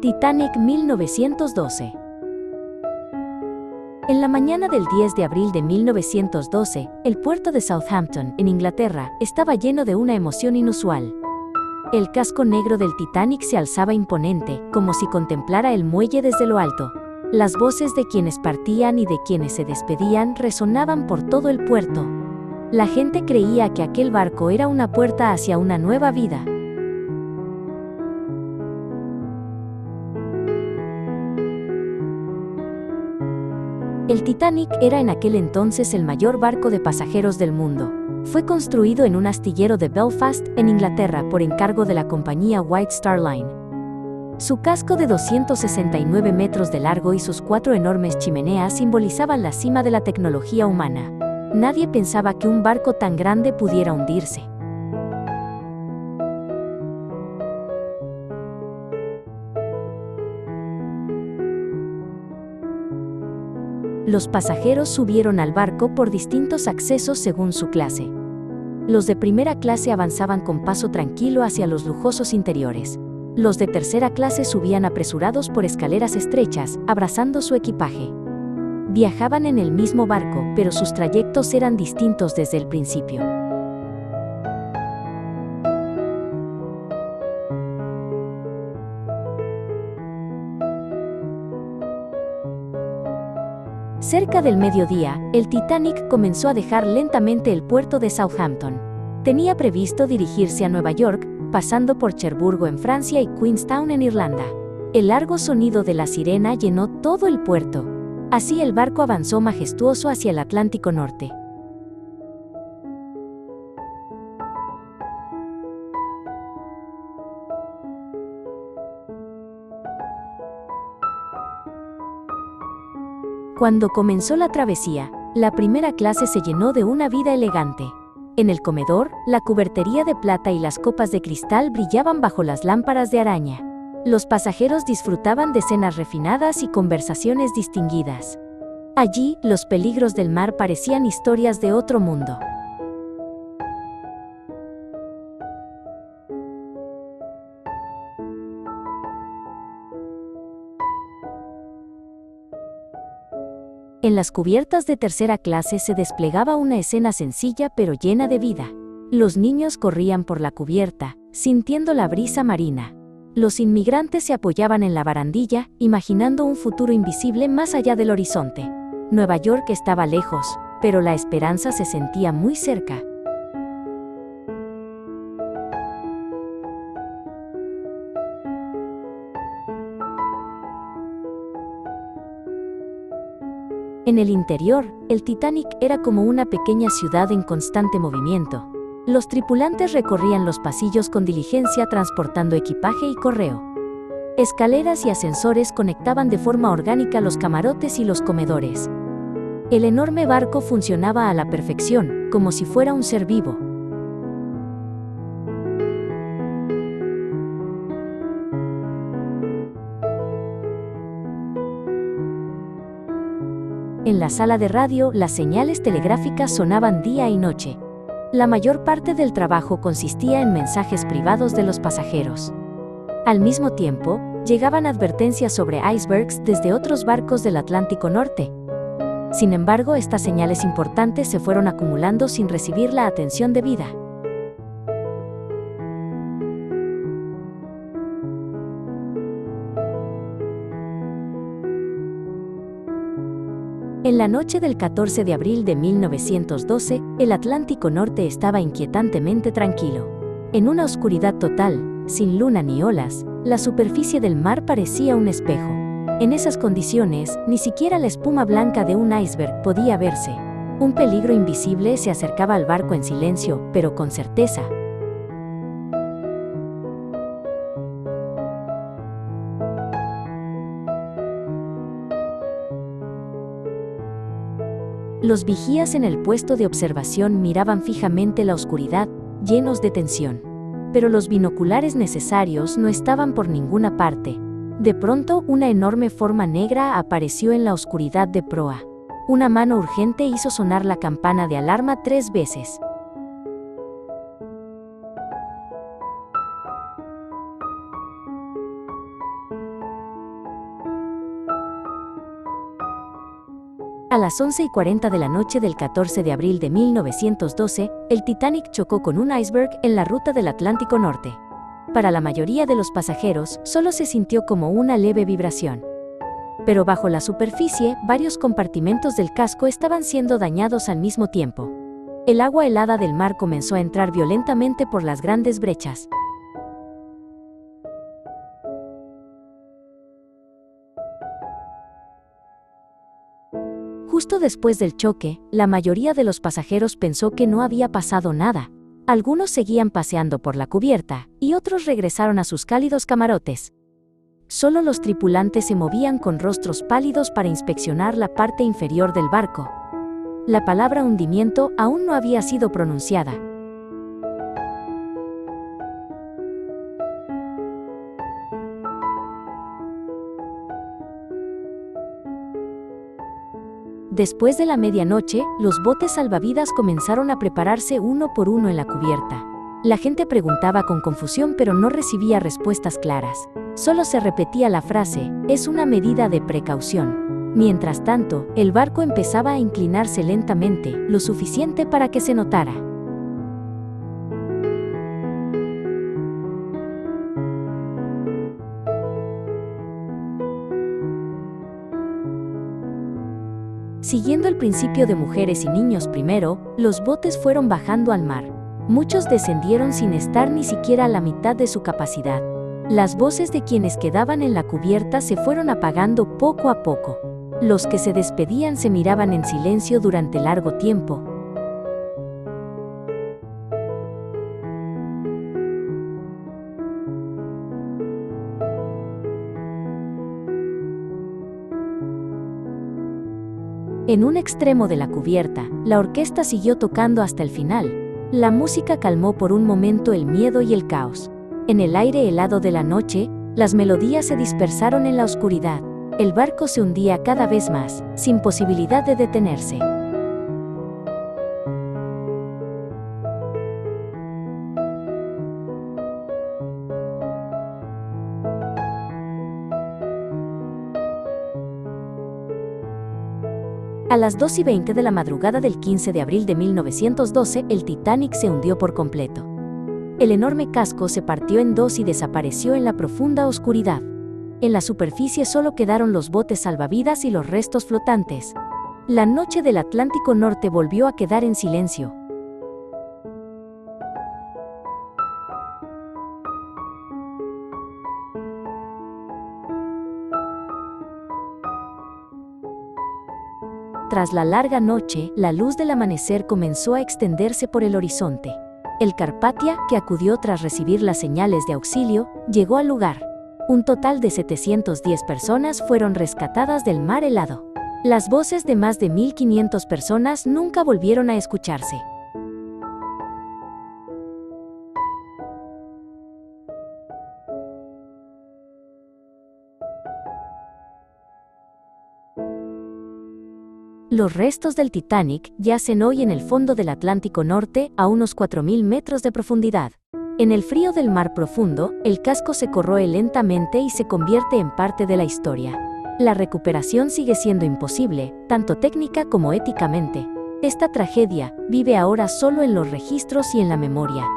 Titanic 1912. En la mañana del 10 de abril de 1912, el puerto de Southampton, en Inglaterra, estaba lleno de una emoción inusual. El casco negro del Titanic se alzaba imponente, como si contemplara el muelle desde lo alto. Las voces de quienes partían y de quienes se despedían resonaban por todo el puerto. La gente creía que aquel barco era una puerta hacia una nueva vida. El Titanic era en aquel entonces el mayor barco de pasajeros del mundo. Fue construido en un astillero de Belfast, en Inglaterra, por encargo de la compañía White Star Line. Su casco de 269 metros de largo y sus 4 enormes chimeneas simbolizaban la cima de la tecnología humana. Nadie pensaba que un barco tan grande pudiera hundirse. Los pasajeros subieron al barco por distintos accesos según su clase. Los de primera clase avanzaban con paso tranquilo hacia los lujosos interiores. Los de tercera clase subían apresurados por escaleras estrechas, abrazando su equipaje. Viajaban en el mismo barco, pero sus trayectos eran distintos desde el principio. Cerca del mediodía, el Titanic comenzó a dejar lentamente el puerto de Southampton. Tenía previsto dirigirse a Nueva York, pasando por Cherburgo en Francia y Queenstown en Irlanda. El largo sonido de la sirena llenó todo el puerto. Así el barco avanzó majestuoso hacia el Atlántico Norte. Cuando comenzó la travesía, la primera clase se llenó de una vida elegante. En el comedor, la cubertería de plata y las copas de cristal brillaban bajo las lámparas de araña. Los pasajeros disfrutaban de cenas refinadas y conversaciones distinguidas. Allí, los peligros del mar parecían historias de otro mundo. En las cubiertas de tercera clase se desplegaba una escena sencilla pero llena de vida. Los niños corrían por la cubierta, sintiendo la brisa marina. Los inmigrantes se apoyaban en la barandilla, imaginando un futuro invisible más allá del horizonte. Nueva York estaba lejos, pero la esperanza se sentía muy cerca. En el interior, el Titanic era como una pequeña ciudad en constante movimiento. Los tripulantes recorrían los pasillos con diligencia transportando equipaje y correo. Escaleras y ascensores conectaban de forma orgánica los camarotes y los comedores. El enorme barco funcionaba a la perfección, como si fuera un ser vivo. En la sala de radio, las señales telegráficas sonaban día y noche. La mayor parte del trabajo consistía en mensajes privados de los pasajeros. Al mismo tiempo, llegaban advertencias sobre icebergs desde otros barcos del Atlántico Norte. Sin embargo, estas señales importantes se fueron acumulando sin recibir la atención debida. En la noche del 14 de abril de 1912, el Atlántico Norte estaba inquietantemente tranquilo. En una oscuridad total, sin luna ni olas, la superficie del mar parecía un espejo. En esas condiciones, ni siquiera la espuma blanca de un iceberg podía verse. Un peligro invisible se acercaba al barco en silencio, pero con certeza. Los vigías en el puesto de observación miraban fijamente la oscuridad, llenos de tensión. Pero los binoculares necesarios no estaban por ninguna parte. De pronto, una enorme forma negra apareció en la oscuridad de proa. Una mano urgente hizo sonar la campana de alarma 3 veces. A las 11:40 de la noche del 14 de abril de 1912, el Titanic chocó con un iceberg en la ruta del Atlántico Norte. Para la mayoría de los pasajeros, solo se sintió como una leve vibración. Pero bajo la superficie, varios compartimentos del casco estaban siendo dañados al mismo tiempo. El agua helada del mar comenzó a entrar violentamente por las grandes brechas. Justo después del choque, la mayoría de los pasajeros pensó que no había pasado nada. Algunos seguían paseando por la cubierta, y otros regresaron a sus cálidos camarotes. Solo los tripulantes se movían con rostros pálidos para inspeccionar la parte inferior del barco. La palabra hundimiento aún no había sido pronunciada. Después de la medianoche, los botes salvavidas comenzaron a prepararse uno por uno en la cubierta. La gente preguntaba con confusión, pero no recibía respuestas claras. Solo se repetía la frase, es una medida de precaución. Mientras tanto, el barco empezaba a inclinarse lentamente, lo suficiente para que se notara. Siguiendo el principio de mujeres y niños primero, los botes fueron bajando al mar. Muchos descendieron sin estar ni siquiera a la mitad de su capacidad. Las voces de quienes quedaban en la cubierta se fueron apagando poco a poco. Los que se despedían se miraban en silencio durante largo tiempo. En un extremo de la cubierta, la orquesta siguió tocando hasta el final. La música calmó por un momento el miedo y el caos. En el aire helado de la noche, las melodías se dispersaron en la oscuridad. El barco se hundía cada vez más, sin posibilidad de detenerse. A las 2:20 de la madrugada del 15 de abril de 1912, el Titanic se hundió por completo. El enorme casco se partió en dos y desapareció en la profunda oscuridad. En la superficie solo quedaron los botes salvavidas y los restos flotantes. La noche del Atlántico Norte volvió a quedar en silencio. Tras la larga noche, la luz del amanecer comenzó a extenderse por el horizonte. El Carpathia, que acudió tras recibir las señales de auxilio, llegó al lugar. Un total de 710 personas fueron rescatadas del mar helado. Las voces de más de 1.500 personas nunca volvieron a escucharse. Los restos del Titanic yacen hoy en el fondo del Atlántico Norte a unos 4.000 metros de profundidad. En el frío del mar profundo, el casco se corroe lentamente y se convierte en parte de la historia. La recuperación sigue siendo imposible, tanto técnica como éticamente. Esta tragedia vive ahora solo en los registros y en la memoria.